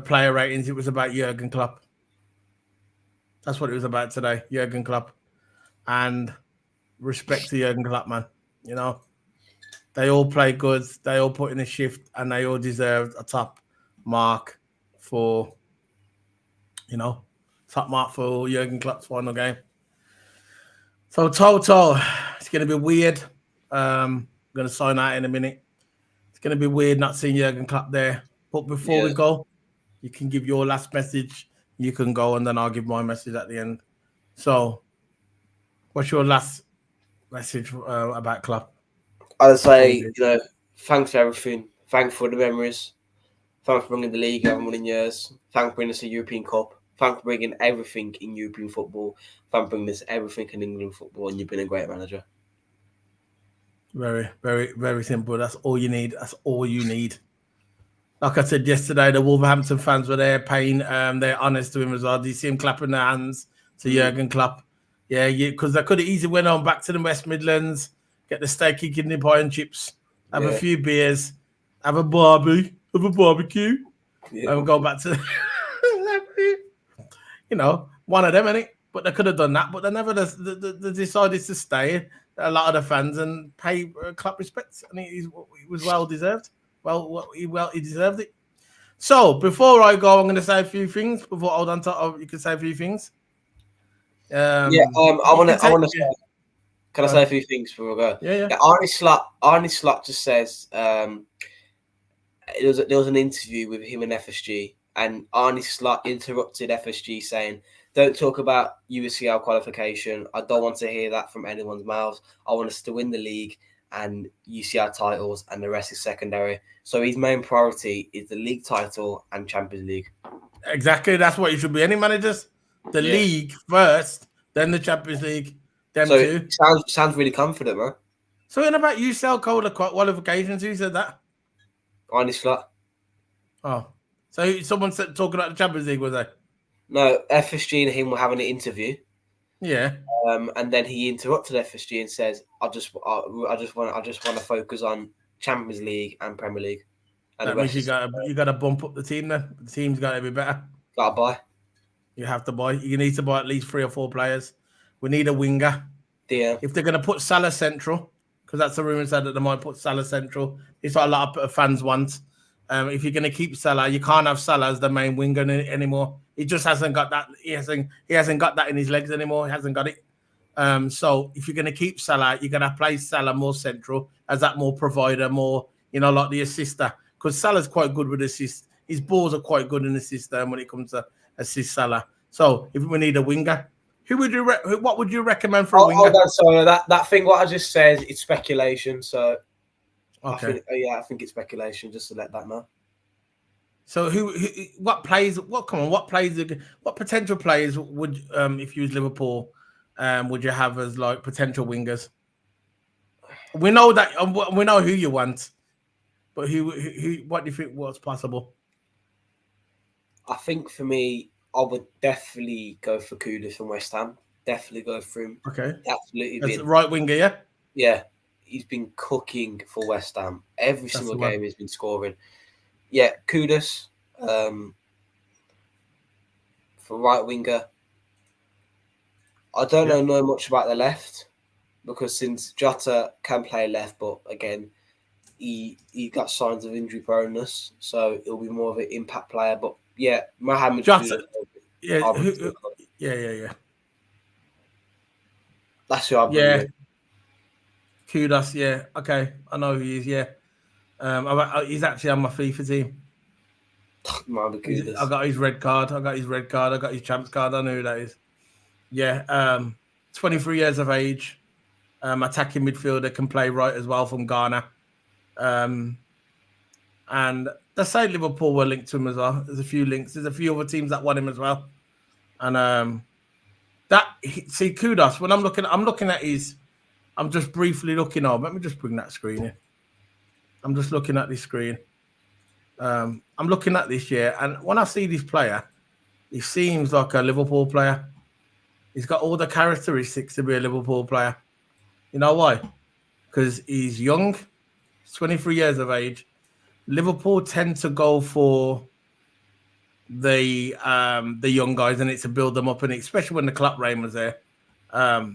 player ratings. It was about Jurgen Klopp. That's what it was about today, Jurgen Klopp. And respect to Jurgen Klopp, man. They all play good. They all put in a shift, and they all deserved a top mark for, Jurgen Klopp's final game. So total, it's going to be weird. I'm going to sign out in a minute. It's going to be weird not seeing Jurgen Klopp there. But before we go, you can give your last message. You can go, and then I'll give my message at the end. So, what's your last message about Klopp? I'd say, thanks for everything. Thanks for the memories. Thanks for bringing the league I haven't won in years. Thanks for bringing us a European Cup. Thanks for bringing everything in European football. Thanks for bringing us everything in England football, and you've been a great manager. Very, very, very simple. That's all you need. That's all you need. Like I said yesterday, the Wolverhampton fans were there paying their honours to him as well. Do you see him clapping their hands to Jurgen Klopp? Yeah, because they could have easily went on back to the West Midlands, get the steaky kidney pie and chips, have a few beers, have a barbecue, and go back to one of them, innit? But they could have done that, but they never they decided to stay, a lot of the fans, and pay Klopp respects, and it was well deserved. He deserved it. So before I go, I'm going to say a few things. You can say a few things. I want to say. Can I say a few things before I go? Yeah. Arne Slot just says there was an interview with him and FSG, and Arne Slot interrupted FSG saying, "Don't talk about UCL qualification. I don't want to hear that from anyone's mouths. I want us to win the league and UCL titles, and the rest is secondary." So his main priority is the league title and Champions League. Exactly. That's what it should be. Any managers, the league first, then the Champions League, them So two. sounds really confident, man. So, what about you sell cola qualifications? Who said that? Honest flat. Oh, so someone said talking about the Champions League, was they? No, FSG and him were having an interview. Yeah. And then he interrupted FSG and says, I just want to focus on Champions League and Premier League." And That means you got to bump up the team. Then the team's got to be better. Gotta buy. You have to buy. You need to buy at least 3 or 4 players. We need a winger. DM. If they're going to put Salah central, because that's the rumor said that they might put Salah central. It's what a lot of fans want. If you're going to keep Salah, you can't have Salah as the main winger anymore. He just hasn't got that. He hasn't got that in his legs anymore. He hasn't got it. So if you're going to keep Salah, you're going to play Salah more central as that more provider, more like the assister. Because Salah's quite good with assists. His balls are quite good in assist when it comes to assist Salah. So if we need a winger, what would you recommend for a winger? Hold on, sorry, that thing what I just said, it's speculation. So okay, I think it's speculation. Just to let that know. So what potential players would if you was Liverpool would you have as like potential wingers? We know that we know who you want, but what do you think was possible? I think for me, I would definitely go for Kudus from West Ham. Definitely go for him. Okay. Absolutely. As right winger, yeah? Yeah. He's been cooking for West Ham. Every single game he's been scoring. Yeah, Kudus for right winger. I don't know much about the left because since Jota can play left, but again, he got signs of injury proneness, so he'll be more of an impact player. But yeah, Mohamed Jota, Kudus, yeah. That's who I bring in. Kudus, yeah. Okay, I know who he is. Yeah, he's actually on my FIFA team. I got his red card. I got his champs card. I know who that is. Yeah, 23 years of age, attacking midfielder, can play right as well from Ghana. And they say Liverpool were linked to him as well. There's a few links. There's a few other teams that want him as well. And Kudus. When I'm looking at his. I'm just briefly looking on. Let me just bring that screen in. I'm just looking at this screen. I'm looking at this year, and when I see this player, he seems like a Liverpool player. He's got all the characteristics to be a Liverpool player. You know why? Because he's young, he's 23 years of age. Liverpool tend to go for the young guys, and it's to build them up, and especially when the Klopp reign was there. What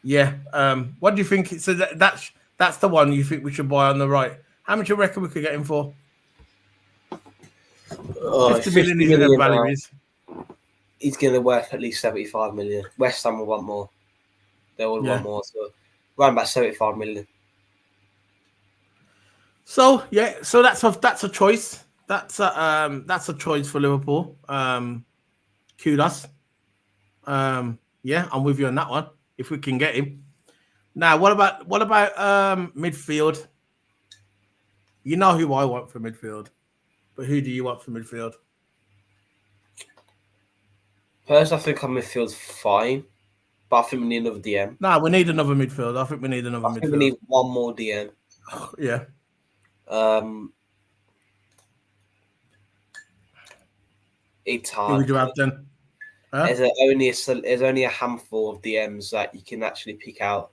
do you think? So that's the one you think we should buy on the right. How much you reckon we could get him for? 50 million is a value. He's going to worth at least 75 million. West Ham will want more. They will want more. So around about 75 million. So that's a choice. That's a choice for Liverpool. Kudos. I'm with you on that one. If we can get him. Now, what about midfield? You know who I want for midfield, but who do you want for midfield? Personally, I think our midfield's fine, but I think we need another DM. No, we need another midfield. I think we need another midfield. We need one more DM. Yeah. It's hard. Who would you have then? Huh? There's only a handful of DMs that you can actually pick out.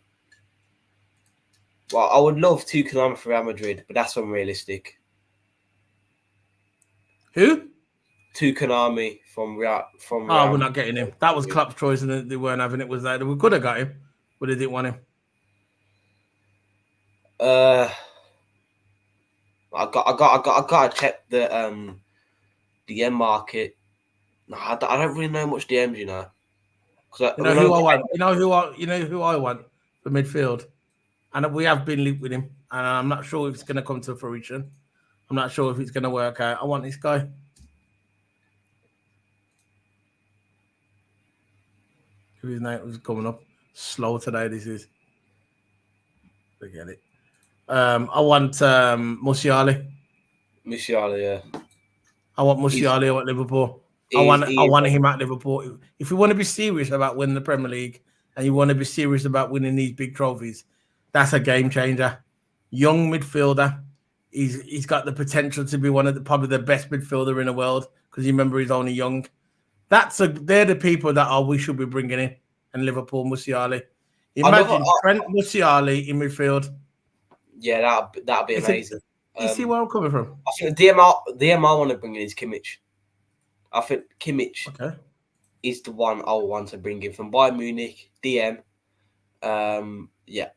Well, I would love Tuchel for Real Madrid, but that's unrealistic. Who? Tuchel from Real. Oh, we're not getting him. That was Klopp's choice, and they weren't having it. Was that we could have got him, but they didn't want him. I gotta check the DM market. No, I don't really know much DMs, you know. You know who I want. You know who I want for midfield, and we have been linked with him, and I'm not sure if it's going to come to fruition. I'm not sure if it's going to work out. I want this guy. His name was coming up slow today. This is. Forget it. I want Musiala. Musiala, yeah. I want Musiala at Liverpool. I want him at Liverpool. If you want to be serious about winning the Premier League and you want to be serious about winning these big trophies, that's a game changer. Young midfielder. He's got the potential to be one of probably the best midfielder in the world because you remember he's only young. They're the people that we should be bringing in, and Liverpool Musiala. Imagine Trent Musiala in midfield. Yeah, that'd be amazing. You see where I'm coming from? I think the DMR want to bring in is Kimmich. I think Kimmich is the one I want to bring in from Bayern Munich. DM. Yeah.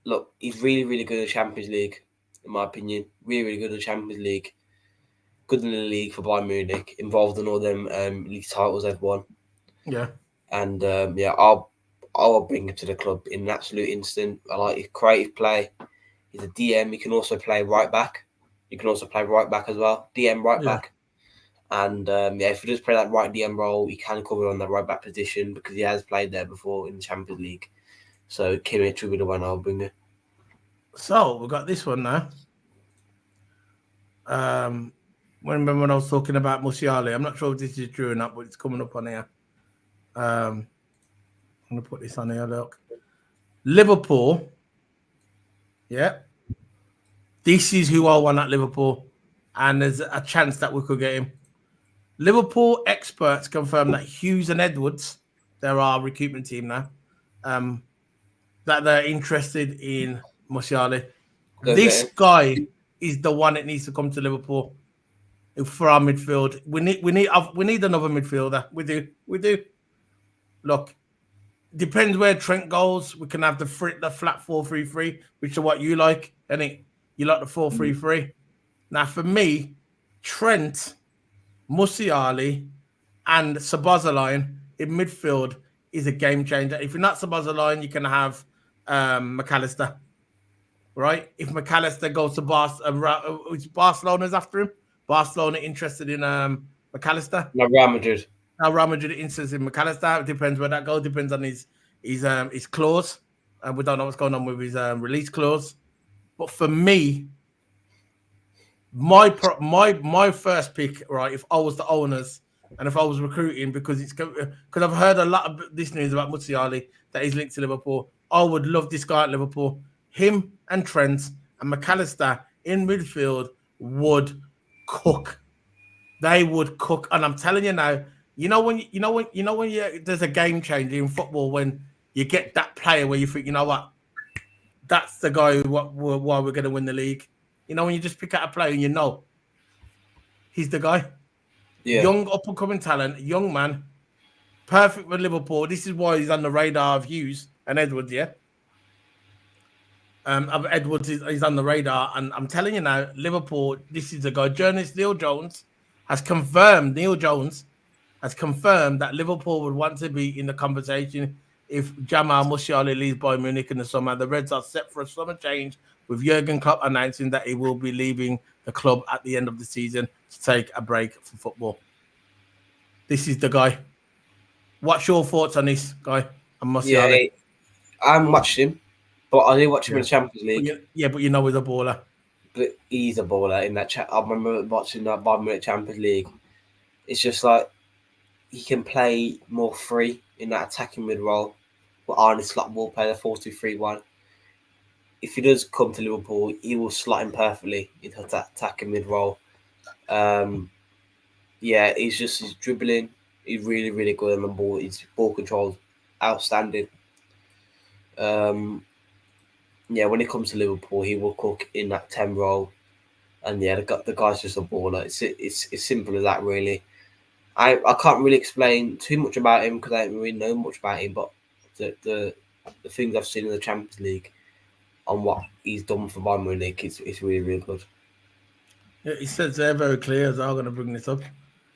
Look, he's really, really good in the Champions League, in my opinion. Really, really good in the Champions League. Good in the league for Bayern Munich. Involved in all them league titles they've won. Yeah. And I'll bring him to the club in an absolute instant. I like his creative play. He's a DM. He can also play right back. You can also play right back as well. DM right back. And if he does play that right DM role, he can cover on the right back position because he has played there before in the Champions League. So Kimmich will be the one I'll bring in. So we've got this one now. Remember when I was talking about Musiala? I'm not sure if this is true or not, but it's coming up on here. I'm going to put this on here. Look, Liverpool. Yeah. This is who I want at Liverpool. And there's a chance that we could get him. Liverpool experts confirm that Hughes and Edwards, they're our recruitment team now, that they're interested in Musiala. This guy is the one that needs to come to Liverpool for our midfield. We need another midfielder. We do. Look, depends where Trent goes. We can have the flat 4-3-3, which is what you like. And you like the 4-3-3. Now, for me, Trent, Musiala, and Szoboszlai in midfield is a game changer. If you're not Szoboszlai, you can have McAllister, right? If McAllister goes to Barcelona's after him. Barcelona interested in McAllister. No, Real Madrid. Now Real Madrid interested in McAllister. It depends where that goes. Depends on his clause. We don't know what's going on with his release clause. But for me, my first pick, right? If I was the owners and if I was recruiting, because I've heard a lot of this news about Musiala that he's linked to Liverpool. I would love this guy at Liverpool. Him and Trent and McAllister in midfield would cook. They would cook, and I'm telling you now. There's a game changer in football when you get that player where you think, you know what, that's the guy why we're going to win the league. You know, when you just pick out a player and you know he's the guy. Yeah. Young up and coming talent, young man, perfect for Liverpool. This is why he's on the radar of Hughes and Edwards. Yeah. Edwards is on the radar, and I'm telling you now, Liverpool. This is a guy. Journalist Neil Jones has confirmed that Liverpool would want to be in the conversation if Jamal Musiala leaves Bayern Munich in the summer. The Reds are set for a summer change, with Jurgen Klopp announcing that he will be leaving the club at the end of the season to take a break from football. This is the guy. What's your thoughts on this guy? Yeah, I haven't watched him, but I did watch him in the Champions League. But you know he's a baller. But he's a baller in that chat. I remember watching that Bayern Munich Champions League. It's just like he can play more free in that attacking mid role. But Arne Slot will play the 4-2-3-1. If he does come to Liverpool, he will slot in perfectly into that attacking mid role. He's dribbling. He's really, really good on the ball. His ball control, outstanding. When it comes to Liverpool, he will cook in that 10 role. And the guy's just a baller. It's simple as that, really. I can't really explain too much about him because I don't really know much about him, but the things I've seen in the Champions League on what he's done for Bayern Munich, it's really, really good. Yeah, he says they're very clear, as I'm going to bring this up. He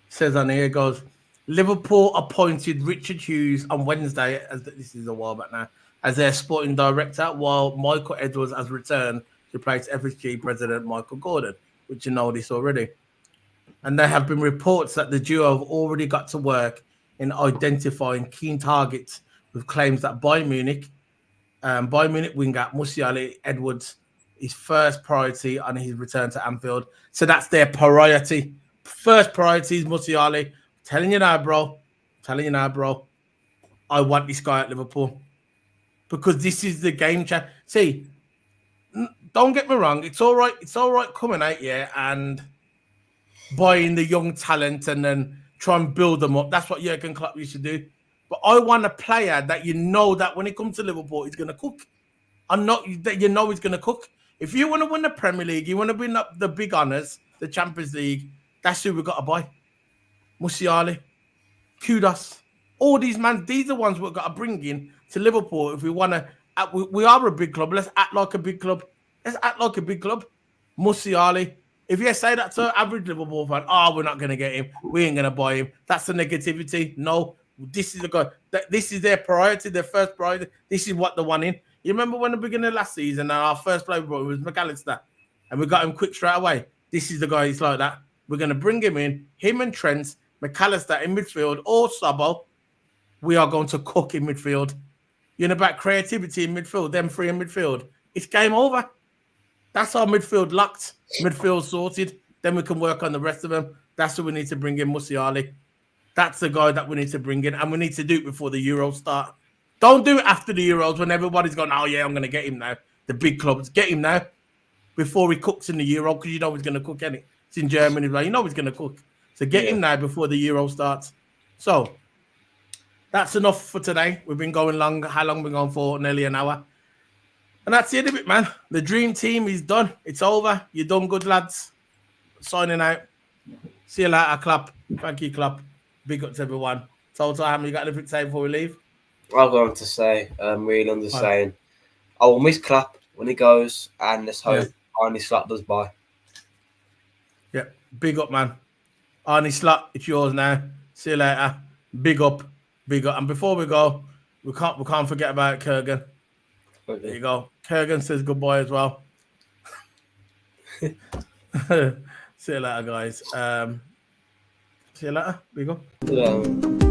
says on here, goes, Liverpool appointed Richard Hughes on Wednesday, this is a while back now, as their sporting director, while Michael Edwards has returned to replace FSG president Michael Gordon, which you know this already. And there have been reports that the duo have already got to work in identifying key targets with claims that Bayern Munich winger Musiala Edwards is first priority on his return to Anfield. So that's their priority. First priority is Musiala. Telling you now, bro. I want this guy at Liverpool because this is the game chat. See, don't get me wrong. It's all right. It's all right coming out here and buying the young talent and then try and build them up. That's what Jurgen Klopp used to do. But I want a player that you know that when it comes to Liverpool, he's going to cook. I'm not that you know he's going to cook. If you want to win the Premier League, you want to win up the big honours, the Champions League, that's who we've got to buy. Musiala, Kudos, all these man, these are the ones we've got to bring in to Liverpool if we want to. We are a big club. Let's act like a big club. Musiala. If you say that to an average Liverpool fan, we're not going to get him. We ain't going to buy him. That's the negativity. No, this is the guy. This is their priority, their first priority. This is what they're wanting. You remember when the beginning of last season, our first player was McAllister, and we got him quick straight away. This is the guy. He's like that. We're going to bring him in. Him and Trent, McAllister in midfield, or Sabo. We are going to cook in midfield. You know about creativity in midfield, them three in midfield. It's game over. That's our midfield locked, midfield sorted. Then we can work on the rest of them. That's what we need to bring in, Musiala. That's the guy that we need to bring in, and we need to do it before the Euros start. Don't do it after the Euros when everybody's gone, oh, yeah, I'm going to get him now. The big clubs, get him now before he cooks in the Euro because you know he's going to cook, any. It's in Germany, right? You know he's going to cook. So get him now before the Euro starts. So that's enough for today. We've been going long. How long have we gone for? Nearly an hour. And that's the end of it, man. The dream team is done. It's over. You're done, good lads. Signing out. See you later, Klopp. Thank you, Klopp. Big up to everyone. Total Ham, you got anything to say before we leave? I'm going to say, really understaying. I will miss Klopp when he goes, and let's hope Arne Slot does buy. Yeah, big up, man. Arne Slot, it's yours now. See you later. Big up. And before we go, we can't forget about Kurgan. Okay. There you go. Kurgan says goodbye as well. See you later, guys. See you later. Big up. Yeah.